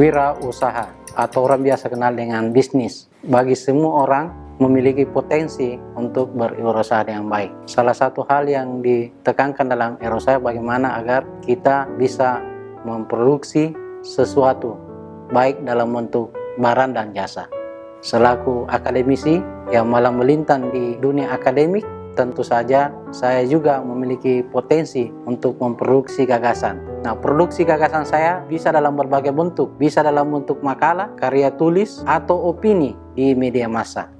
Wirausaha atau orang biasa kenal dengan bisnis. Bagi semua orang memiliki potensi untuk berwirausaha dengan baik. Salah satu hal yang ditekankan dalam wirausaha bagaimana agar kita bisa memproduksi sesuatu baik dalam bentuk barang dan jasa. Selaku akademisi yang malah melintang di dunia akademik, tentu saja saya juga memiliki potensi untuk memproduksi gagasan. Nah, produksi gagasan saya bisa dalam berbagai bentuk, bisa dalam bentuk makalah, karya tulis, atau opini di media massa.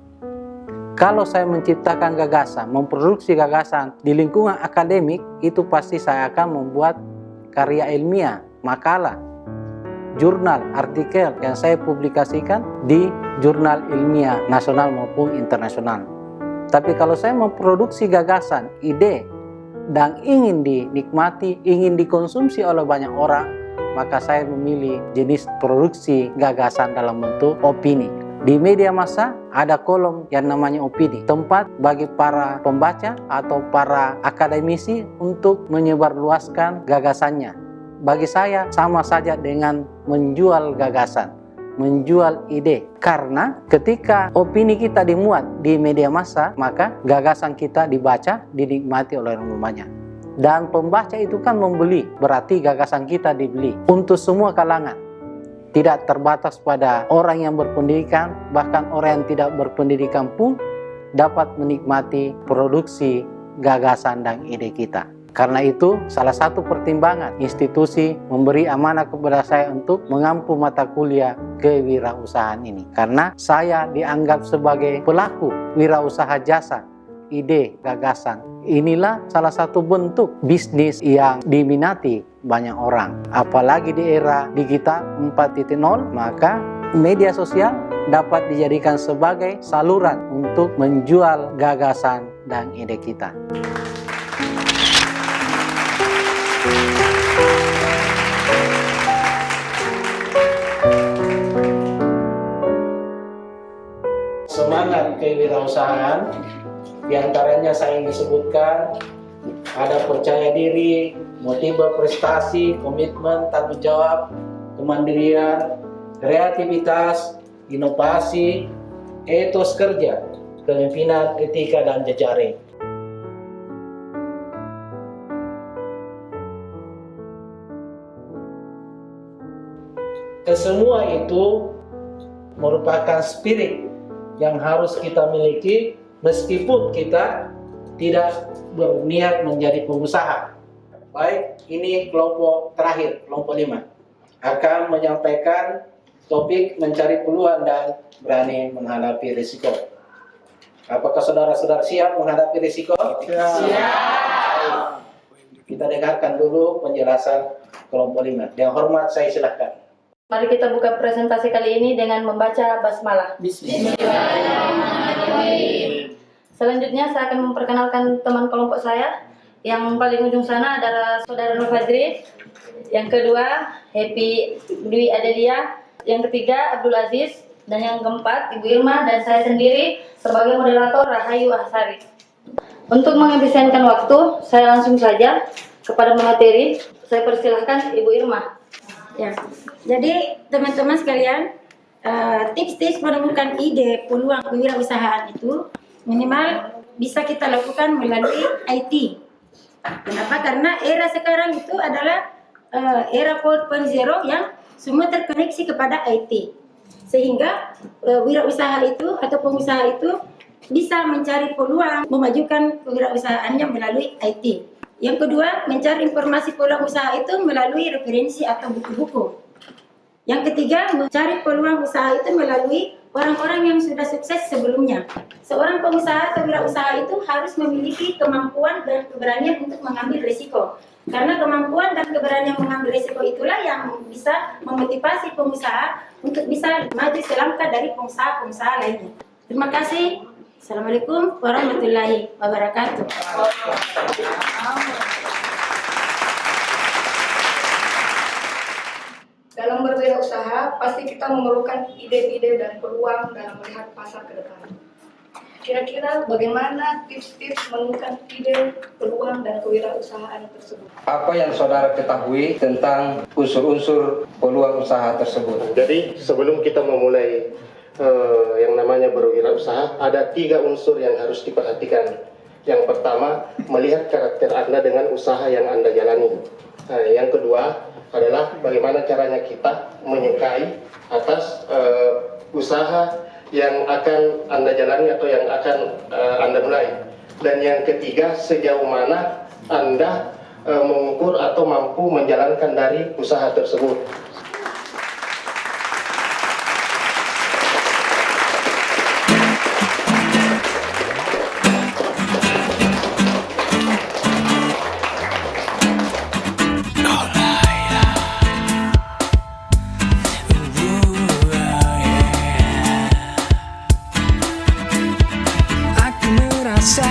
Kalau saya menciptakan gagasan, memproduksi gagasan di lingkungan akademik, itu pasti saya akan membuat karya ilmiah, makalah, jurnal, artikel yang saya publikasikan di jurnal ilmiah nasional maupun internasional. Tapi kalau saya memproduksi gagasan, ide, dan ingin dinikmati, ingin dikonsumsi oleh banyak orang, maka saya memilih jenis produksi gagasan dalam bentuk opini. Di media massa ada kolom yang namanya opini, tempat bagi para pembaca atau para akademisi untuk menyebarluaskan gagasannya. Bagi saya sama saja dengan menjual gagasan, menjual ide, karena ketika opini kita dimuat di media massa, maka gagasan kita dibaca, dinikmati oleh orang banyak. Dan pembaca itu kan membeli, berarti gagasan kita dibeli untuk semua kalangan. Tidak terbatas pada orang yang berpendidikan, bahkan orang yang tidak berpendidikan pun dapat menikmati produksi gagasan dan ide kita. Karena itu, salah satu pertimbangan institusi memberi amanah kepada saya untuk mengampu mata kuliah kewirausahaan ini. Karena saya dianggap sebagai pelaku wirausaha jasa, ide, gagasan. Inilah salah satu bentuk bisnis yang diminati banyak orang. Apalagi di era digital 4.0, maka media sosial dapat dijadikan sebagai saluran untuk menjual gagasan dan ide kita. Semangat kewirausahaan diantaranya saya ingin sebutkan ada percaya diri, motif prestasi, komitmen, tanggung jawab, kemandirian, kreativitas, inovasi, etos kerja, kepemimpinan, etika, dan jejaring. Kesemua itu merupakan spirit yang harus kita miliki meskipun kita tidak berniat menjadi pengusaha. Baik, ini kelompok terakhir, kelompok 5, akan menyampaikan topik mencari peluang dan berani menghadapi risiko. Apakah saudara-saudara siap menghadapi risiko? Siap. Kita dengarkan dulu penjelasan kelompok 5. Yang hormat saya silakan. Mari kita buka presentasi kali ini dengan membaca basmalah. Bismillahirrahmanirrahim. Selanjutnya saya akan memperkenalkan teman kelompok saya. Yang paling ujung sana adalah Saudara Nur Fajri. Yang kedua, Happy Dwi Adelia. Yang ketiga, Abdul Aziz. Dan yang keempat, Ibu Irma dan saya sendiri sebagai moderator Rahayu Ahsari. Untuk mengefisienkan waktu, saya langsung saja kepada materi. Saya persilahkan Ibu Irma. Ya, jadi teman-teman sekalian, tips-tips menemukan ide peluang kewirausahaan itu minimal bisa kita lakukan melalui IT. Kenapa? Karena era sekarang itu adalah era 4.0 yang semua terkoneksi kepada IT. Sehingga wirausaha itu atau pengusaha itu bisa mencari peluang memajukan kewirausahaannya melalui IT. Yang kedua, mencari informasi peluang usaha itu melalui referensi atau buku-buku. Yang ketiga, mencari peluang usaha itu melalui orang-orang yang sudah sukses sebelumnya. Seorang pengusaha atau wirausaha itu harus memiliki kemampuan dan keberanian untuk mengambil risiko. Karena kemampuan dan keberanian mengambil risiko itulah yang bisa memotivasi pengusaha untuk bisa maju selangkah dari pengusaha-pengusaha lainnya. Terima kasih. Assalamualaikum warahmatullahi wabarakatuh. Dalam berwirausaha, pasti kita memerlukan ide-ide dan peluang dalam melihat pasar ke depan. Kira-kira bagaimana tips-tips menemukan ide, peluang, dan kewirausahaan tersebut? Apa yang saudara ketahui tentang unsur-unsur peluang usaha tersebut? Jadi sebelum kita memulai yang namanya berwirausaha, ada 3 unsur yang harus diperhatikan. Yang pertama, melihat karakter Anda dengan usaha yang Anda jalani. Yang kedua adalah bagaimana caranya kita menyukai atas usaha yang akan Anda jalani atau yang akan Anda mulai. Dan yang ketiga, sejauh mana Anda mengukur atau mampu menjalankan dari usaha tersebut.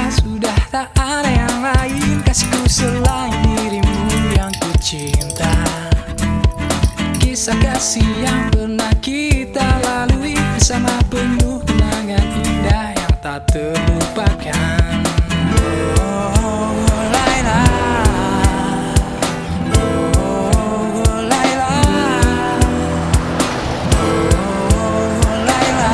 Sudah tak ada yang lain kasihku selain dirimu yang ku cinta. Kisah kasih yang pernah kita lalui bersama penuh kenangan indah yang tak terlupakan. Oh, Laila, oh, Laila, oh, Laila.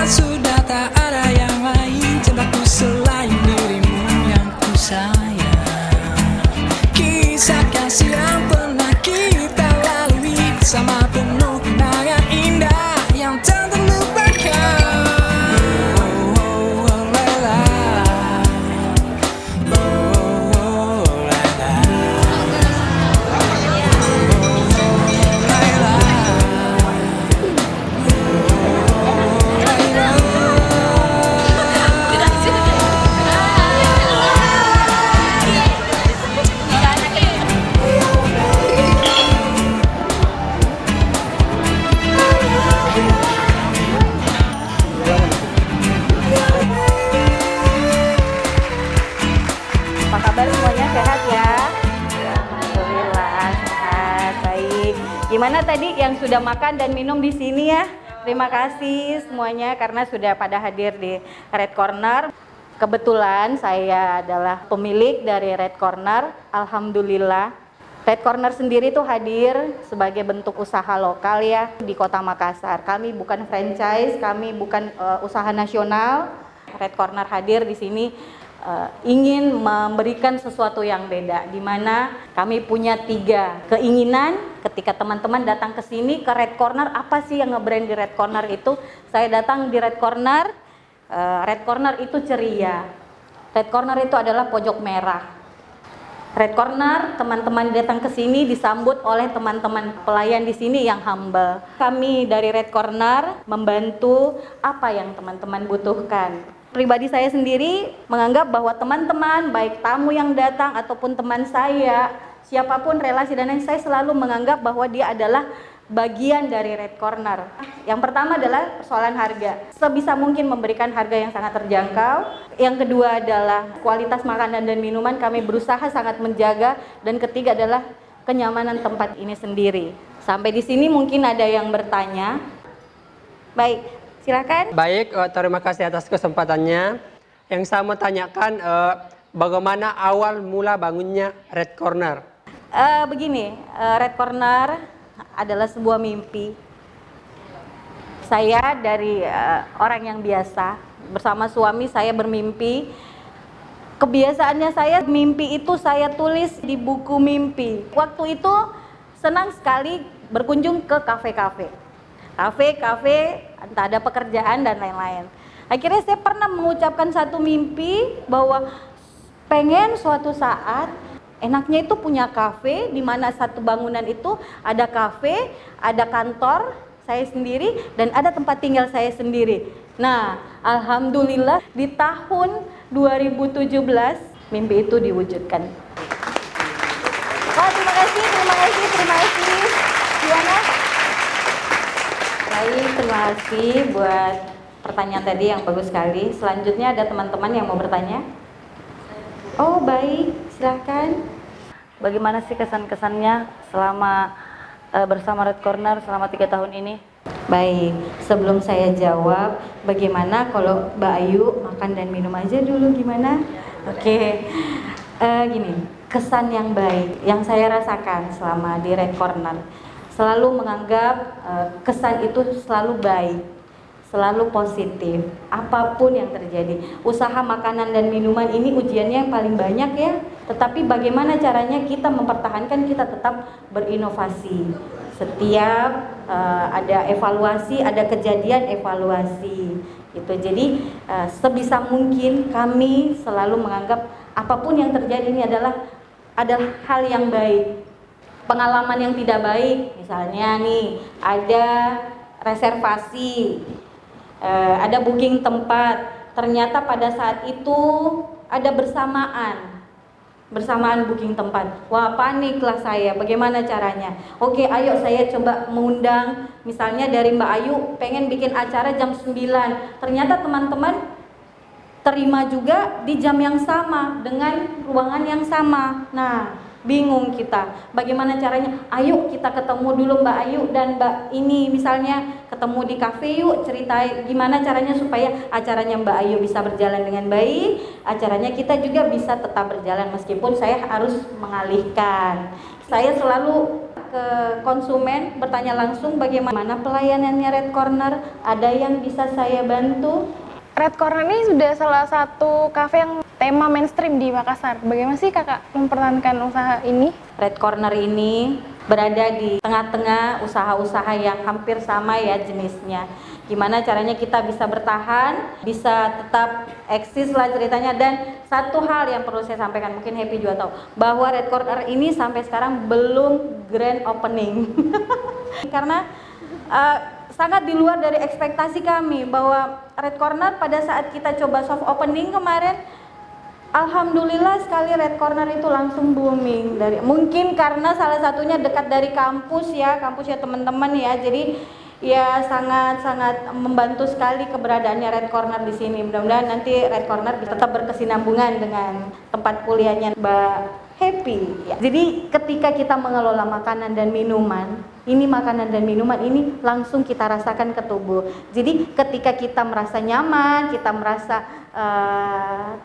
Sudah tak ada yang lain cintaku selain dirimu yang ku sayang. Kisah kasih yang pernah kita lalui bersama penuh kenangan indah yang tak terlupakan. Oh, Laila, oh, Laila, oh, Laila. Apa kabar semuanya, sehat ya? Alhamdulillah sehat, baik. Gimana tadi yang sudah makan dan minum di sini ya? Terima kasih semuanya karena sudah pada hadir di Red Corner. Kebetulan saya adalah pemilik dari Red Corner. Alhamdulillah. Red Corner sendiri tuh hadir sebagai bentuk usaha lokal ya di Kota Makassar. Kami bukan franchise, kami bukan usaha nasional. Red Corner hadir di sini ingin memberikan sesuatu yang beda, di mana kami punya 3 keinginan ketika teman-teman datang ke sini ke Red Corner. Apa sih yang nge-brand di Red Corner itu? Saya datang di Red Corner, Red Corner itu ceria. Red Corner itu adalah pojok merah. Red Corner, teman-teman datang ke sini disambut oleh teman-teman pelayan di sini yang humble. Kami dari Red Corner membantu apa yang teman-teman butuhkan. Pribadi saya sendiri menganggap bahwa teman-teman, baik tamu yang datang ataupun teman saya, siapapun relasi dan lain, saya selalu menganggap bahwa dia adalah bagian dari Red Corner. Yang pertama adalah persoalan harga. Sebisa mungkin memberikan harga yang sangat terjangkau. Yang kedua adalah kualitas makanan dan minuman kami berusaha sangat menjaga. Dan ketiga adalah kenyamanan tempat ini sendiri. Sampai di sini mungkin ada yang bertanya. Baik, silakan. Baik, terima kasih atas kesempatannya. Yang saya mau tanyakan, bagaimana awal mula bangunnya Red Corner? Begini, Red Corner adalah sebuah mimpi. Saya dari orang yang biasa, bersama suami saya bermimpi. Kebiasaannya saya mimpi itu saya tulis di buku mimpi. Waktu itu senang sekali berkunjung ke kafe-kafe. Kafe, entah ada pekerjaan dan lain-lain. Akhirnya saya pernah mengucapkan satu mimpi bahwa pengen suatu saat enaknya itu punya kafe, di mana satu bangunan itu ada kafe, ada kantor saya sendiri, dan ada tempat tinggal saya sendiri. Nah, alhamdulillah di tahun 2017 mimpi itu diwujudkan. Oh, terima kasih. Gimana? Baik, terima kasih buat pertanyaan tadi yang bagus sekali. Selanjutnya ada teman-teman yang mau bertanya? Oh, baik, silahkan. Bagaimana sih kesan-kesannya selama bersama Red Corner selama 3 tahun ini? Baik, sebelum saya jawab, bagaimana kalau Mbak Ayu makan dan minum aja dulu, gimana? Oke, gini, kesan yang baik yang saya rasakan selama di Red Corner, selalu menganggap kesan itu selalu baik, selalu positif, apapun yang terjadi. Usaha makanan dan minuman ini ujiannya yang paling banyak ya, tetapi bagaimana caranya kita mempertahankan, kita tetap berinovasi. Setiap ada evaluasi, ada kejadian evaluasi gitu. Jadi sebisa mungkin kami selalu menganggap apapun yang terjadi ini adalah hal yang baik. Pengalaman yang tidak baik, misalnya nih ada reservasi, ada booking tempat, ternyata pada saat itu ada bersamaan booking tempat. Wah, paniklah saya, bagaimana caranya? Oke, ayo saya coba mengundang, misalnya dari Mbak Ayu pengen bikin acara jam 9, ternyata teman-teman terima juga di jam yang sama dengan ruangan yang sama. Nah, bingung kita, bagaimana caranya? Ayo kita ketemu dulu Mbak Ayu dan Mbak ini, misalnya ketemu di kafe yuk, ceritain gimana caranya supaya acaranya Mbak Ayu bisa berjalan dengan baik, acaranya kita juga bisa tetap berjalan meskipun saya harus mengalihkan. Saya selalu ke konsumen bertanya langsung bagaimana pelayanannya Red Corner, ada yang bisa saya bantu? Red Corner ini sudah salah satu kafe yang tema mainstream di Makassar. Bagaimana sih kakak mempertahankan usaha ini? Red Corner ini berada di tengah-tengah usaha-usaha yang hampir sama ya jenisnya. Gimana caranya kita bisa bertahan, bisa tetap eksis lah ceritanya. Dan satu hal yang perlu saya sampaikan, mungkin Happy juga tahu, bahwa Red Corner ini sampai sekarang belum grand opening. Karena sangat di luar dari ekspektasi kami, bahwa Red Corner pada saat kita coba soft opening kemarin, alhamdulillah sekali Red Corner itu langsung booming. Mungkin karena salah satunya dekat dari kampus ya teman-teman ya, jadi ya sangat membantu sekali keberadaannya Red Corner di sini. Mudah-mudahan nanti Red Corner bisa tetap berkesinambungan dengan tempat kuliahnya Mbak Happy ya. Jadi ketika kita mengelola makanan dan minuman ini langsung kita rasakan ke tubuh. Jadi ketika kita merasa nyaman, kita merasa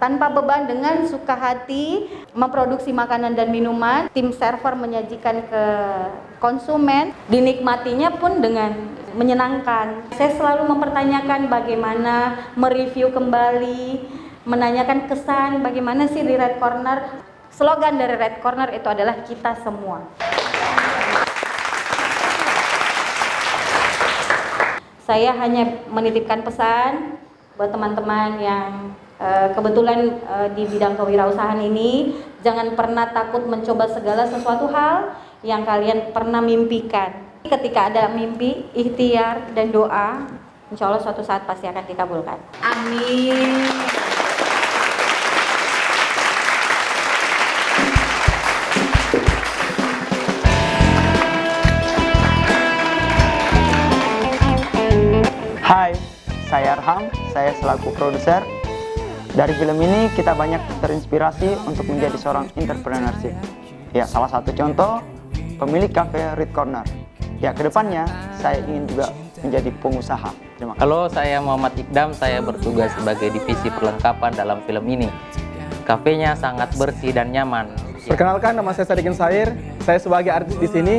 tanpa beban, dengan suka hati memproduksi makanan dan minuman, tim server menyajikan ke konsumen, dinikmatinya pun dengan menyenangkan. Saya selalu mempertanyakan bagaimana mereview kembali, menanyakan kesan bagaimana sih di Red Corner. Slogan dari Red Corner itu adalah kita semua. Saya hanya menitipkan pesan buat teman-teman yang kebetulan di bidang kewirausahaan ini, jangan pernah takut mencoba segala sesuatu hal yang kalian pernah mimpikan. Ketika ada mimpi, ikhtiar dan doa, insya Allah suatu saat pasti akan dikabulkan. Amin. Hai, saya Arham, saya selaku produser. Dari film ini kita banyak terinspirasi untuk menjadi seorang entrepreneurship. Ya, salah satu contoh pemilik kafe Red Corner. Ya, kedepannya saya ingin juga menjadi pengusaha. Terima kasih. Halo, saya Muhammad Ikdam, saya bertugas sebagai divisi perlengkapan dalam film ini. Kafenya sangat bersih dan nyaman. Perkenalkan, nama saya Sadikin Sair. Saya sebagai artis di sini.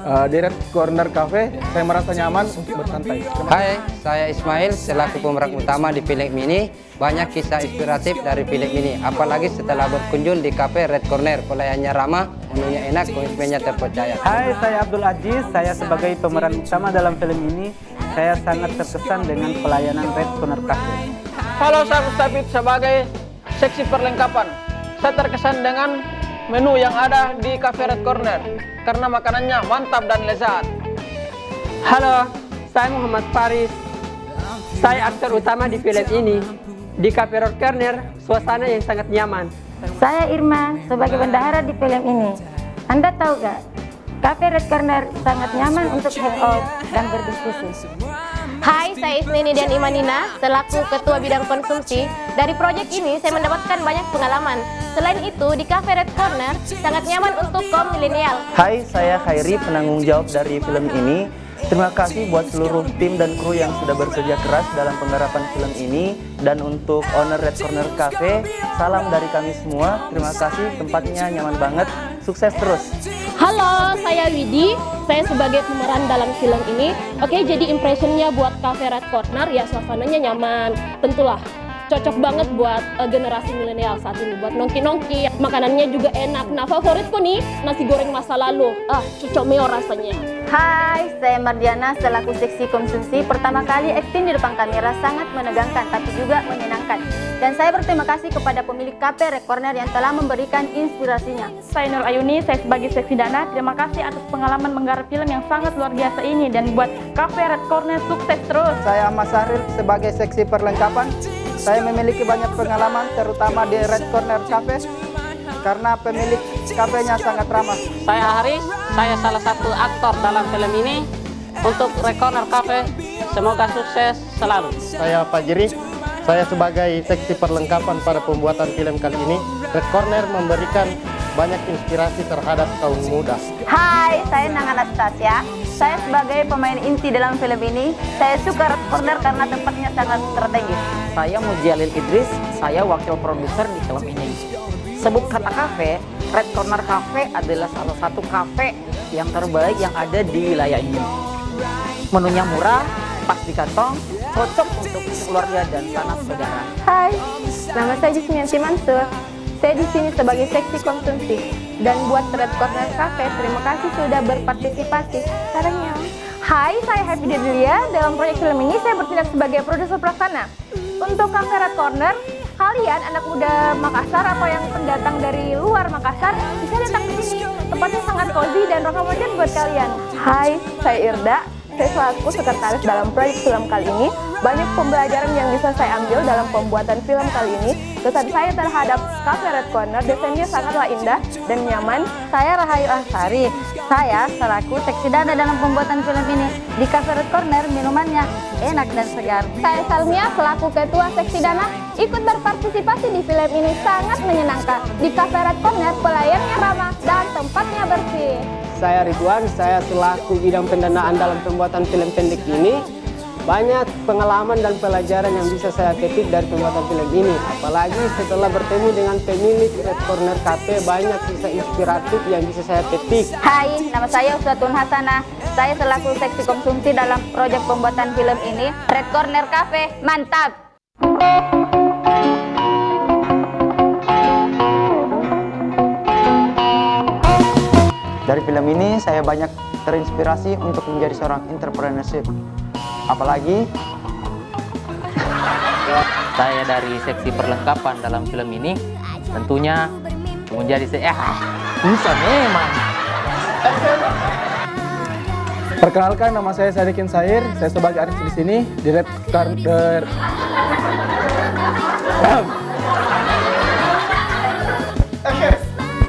Di Red Corner Cafe, saya merasa nyaman untuk bersantai. Hai, saya Ismail, selaku pemeran utama di film ini. Banyak kisah inspiratif dari film ini, apalagi setelah berkunjung di Cafe Red Corner. Pelayannya ramah, menunya enak, komitmennya terpercaya. Hai, saya Abdul Aziz, saya sebagai pemeran utama dalam film ini. Saya sangat terkesan dengan pelayanan Red Corner Cafe. Halo, saya Mustafid sebagai seksi perlengkapan. Saya terkesan dengan menu yang ada di Cafe Red Corner karena makanannya mantap dan lezat. Halo, saya Muhammad Faris. Saya aktor utama di film ini. Di Cafe Red Corner, suasana yang sangat nyaman. Saya Irma sebagai bendahara di film ini. Anda tahu gak? Cafe Red Corner sangat nyaman untuk hangout dan berdiskusi. Hai, saya Isneni dan Imanina, selaku Ketua Bidang Konsumsi. Dari proyek ini, saya mendapatkan banyak pengalaman. Selain itu, di Cafe Red Corner sangat nyaman untuk kaum milenial. Hai, saya Khairi, penanggung jawab dari film ini. Terima kasih buat seluruh tim dan kru yang sudah bekerja keras dalam penggarapan film ini. Dan untuk owner Red Corner Cafe, salam dari kami semua. Terima kasih, tempatnya nyaman banget. Sukses terus. Halo, saya Widi. Saya sebagai pemeran dalam film ini. Oke, jadi impressionnya buat Cafe Red Corner, ya suasananya nyaman. Tentulah cocok banget buat generasi milenial saat ini, buat nongki-nongki. Makanannya juga enak. Nah, favoritku nih nasi goreng masa lalu. Cocok meo rasanya. Hai, saya Mardiana selaku seksi konsumsi. Pertama kali akting di depan kamera sangat menegangkan tapi juga menyenangkan. Dan saya berterima kasih kepada pemilik Cafe Red Corner yang telah memberikan inspirasinya. Saya Nur Ayuni, saya sebagai seksi dana. Terima kasih atas pengalaman menggarap film yang sangat luar biasa ini dan buat Cafe Red Corner sukses terus. Saya Ahmad Sahril sebagai seksi perlengkapan. Saya memiliki banyak pengalaman terutama di Red Corner Cafe karena pemilik kafenya sangat ramah. Saya Haris, saya salah satu aktor dalam film ini. Untuk Red Corner Cafe, semoga sukses selalu. Saya Fajri, saya sebagai seksi perlengkapan pada pembuatan film kali ini. Red Corner memberikan banyak inspirasi terhadap kaum muda. Hai, saya Nang Anastasia. Saya sebagai pemain inti dalam film ini. Saya suka Red Corner karena tempatnya sangat strategis. Saya Mujialil Idris, saya wakil produser di film ini. Sebut kata kafe, Red Corner Cafe adalah salah satu kafe yang terbaik yang ada di wilayah ini. Menunya murah, pas di kantong, cocok untuk keluarga dan sanak saudara. Hai, nama saya Jusmianti Mansur. Saya di sini sebagai seksi konsumsi. Dan buat Red Corner Cafe, terima kasih sudah berpartisipasi. Sarannya. Hai, saya Happy Dedelia. Dalam proyek film ini saya bertindak sebagai produser pelaksana. Untuk Cafe Red Corner, kalian anak muda Makassar atau yang pendatang dari luar Makassar bisa datang ke sini. Tempatnya sangat cozy dan recommended buat kalian. Hai, saya Irda. Saya selaku sekretaris dalam proyek film kali ini. Banyak pembelajaran yang bisa saya ambil dalam pembuatan film kali ini. Kesan saya terhadap Cafe Red Corner, desainnya sangatlah indah dan nyaman. Saya Rahayu Ansari. Saya selaku seksi dana dalam pembuatan film ini. Di Cafe Red Corner, minumannya enak dan segar. Saya Salmia selaku ketua seksi dana ikut berpartisipasi di film ini sangat menyenangkan. Di Cafe Red Corner, pelayannya ramah dan tempatnya bersih. Saya Ridwan, saya selaku bidang pendanaan dalam pembuatan film pendek ini. Banyak pengalaman dan pelajaran yang bisa saya petik dari pembuatan film ini. Apalagi setelah bertemu dengan pemilik Red Corner Cafe, banyak kisah inspiratif yang bisa saya petik. Hai, nama saya Uswatun Hasanah. Saya selaku seksi konsumsi dalam proyek pembuatan film ini. Red Corner Cafe, mantap! Dari film ini saya banyak terinspirasi untuk menjadi seorang entrepreneurship. Apalagi saya dari seksi perlengkapan dalam film ini tentunya menjadi bisa memang. Perkenalkan, nama saya Sadikin Sair. Saya sebagai artis di sini di Red Corner.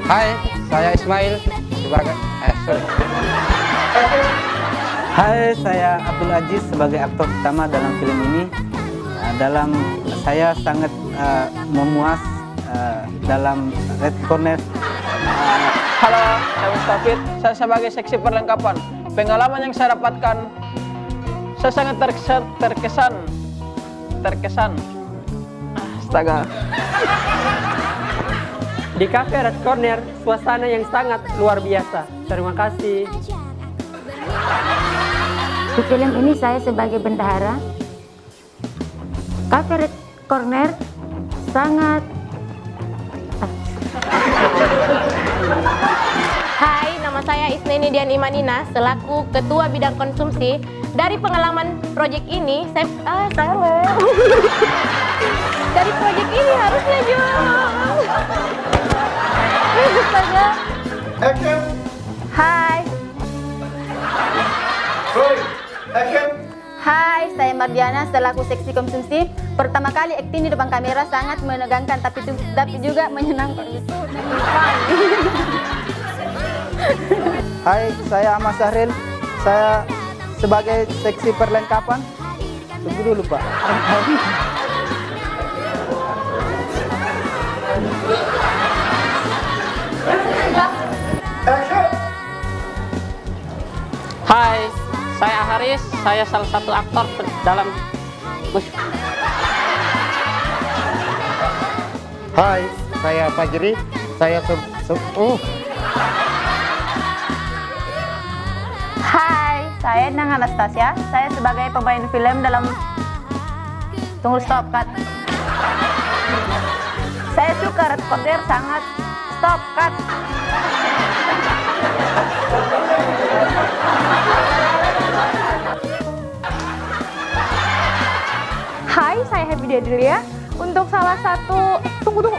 Hai, saya Ismail sebagai Hai, saya Abdul Aziz sebagai aktor utama dalam film ini. Saya sangat memuas dalam Red Corner. Halo, saya Mustafid. Saya sebagai seksi perlengkapan. Pengalaman yang saya dapatkan, saya sangat terkesan. Astaga. Di Cafe Red Corner, suasana yang sangat luar biasa. Terima kasih. Di film ini saya sebagai bendahara. Cafe Red Corner sangat... Hai, nama saya Isneni Dian Imanina selaku Ketua Bidang Konsumsi. Dari pengalaman proyek ini, dari proyek ini harusnya juga. Astaga. Hai. Hai, saya Mardiana selaku seksi konsumsi. Pertama kali akting di depan kamera sangat menegangkan tapi juga menyenangkan. Hai, saya Ahmad Sahril. Saya sebagai seksi perlengkapan. Tunggu dulu, Pak. Hai, saya Haris. Saya salah satu aktor dalam Hai, saya Fajri. Saya Hai, saya Nang Anastasia. Saya sebagai pemain film dalam Tunggu Stop Cut. Saya suka Red Corner sangat. Stop Cut. Hai, saya Happy Deadria. Untuk salah satu tunggu.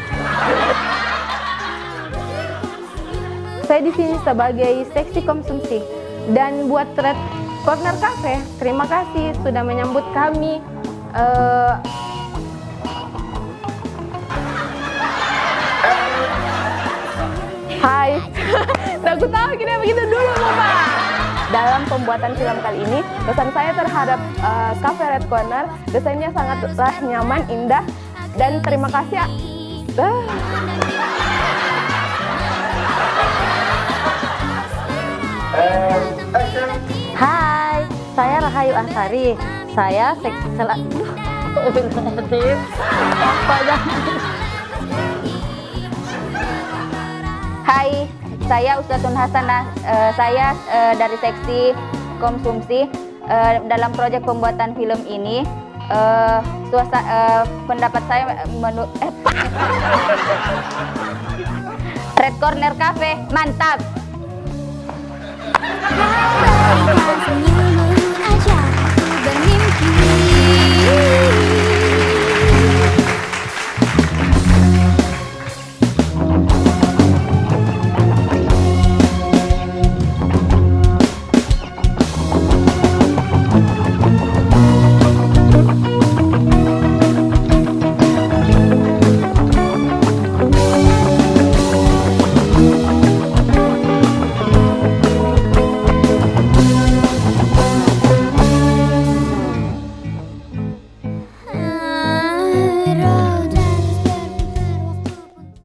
Saya di sini sebagai seksi konsumsi. Dan buat Red Corner Cafe, terima kasih sudah menyambut kami. Hai, aku tahu kita begitu dulu, Bapak. Dalam pembuatan film kali ini, kesan saya terhadap Cafe Red Corner, desainnya sangatlah nyaman, indah, dan terima kasih. Hai, saya Rahayu Ansari. Saya seksi Hai, saya Ustazun Hasanah. Saya dari seksi konsumsi. Dalam proyek pembuatan film ini, pendapat saya Red Corner Cafe mantap. Senyum aja aku bermimpi.